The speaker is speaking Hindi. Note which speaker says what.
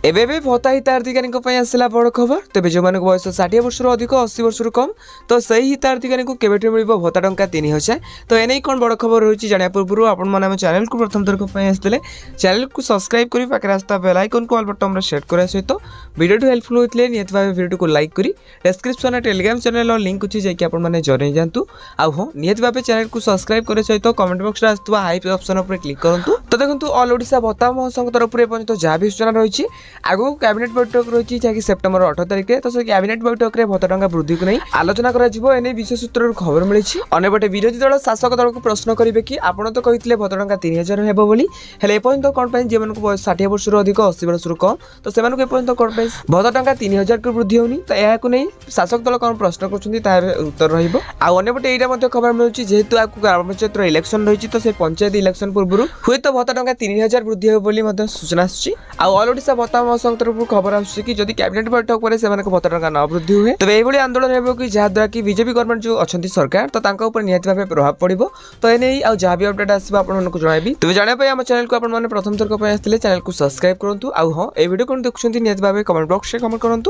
Speaker 1: एबे भत्ता हिताधिकारी आसला बड़ खबर। तेज जो बयस 60 वर्ष अधिक 80 वर्ष कम तो सही हिताधिकारी को केवे मिल भत्ता टंका 3000। तो एने कौन बड़ खबर रही जाना पूर्व आप चैनल को प्रथम थरक आसते चैनल को सब्सक्राइब कर पाखे आसता बेल आइकन को ऑल बटन सेट करने सहित वीडियो हेल्पफुल होते निहत भाव वीडियो को लाइक करी डिस्क्रिप्शन टेलीग्राम चैनल लिंक अच्छी जाकि जन जातु हाँ निहत भाव चैनल को सब्सक्राइब करने सहित कमेंट बॉक्स आसुवा हाइप ऑप्शन पर क्लिक करूँ। तो देखो ऑल ओडिशा भत्ता महोत्सव तरफ एपर्यंत जहाँ भी सूचना रही आगु कैबिनेट बैठक रही जहाँकि सेप्टेम्बर 18 तारिख तो से कैबिनेट बैठक में भत्ता टंका वृद्धि को नहीं आलोचना कर विशेष सूत्र खबर मिली। अंपटे विरोधी दल शासक दल को प्रश्न करेंगे कि आपड़ तो कहते भत्ता टंका 3000 हेबो बोली हेले एपर्यंत कौन जो बयस 60 वर्ष अधिक 80 वर्ष कम तो से एपर्यंत कौन भत्ता टंका 3000 को वृद्धि होनी तो यह नहीं शासक दल कौन प्रश्न कर उत्तर रपटे यहाँ खबर मिलूँ जेहेतु ग्राम पंचायत इलेक्शन रही तो से पंचायत इलेक्शन पूर्व हुए तो भत्ता टंका 3000 वृद्धि हो सूचना आल ओडिशा भत्ता महोत्सव तरफ खबर आसुची कि कैबिनेट बैठक पर से भत्ता टंका न वृद्धि हुए तो यही आंदोलन हो कि जहाद्वारा कि बीजेपी गवर्नमेंट जो अच्छा सरकार तो निहत भाव प्रभाव पड़ो तो ये जहाँ भी अपडेट आसो आपको जनइबी। तो जानापी आम चैनल को प्रथम थरक आसते चैनल को सब्सक्राइब करूँ। हाँ ये वीडियो कौन देखुं निहत भाव कमेंट बॉक्स में कमेंट करूँ।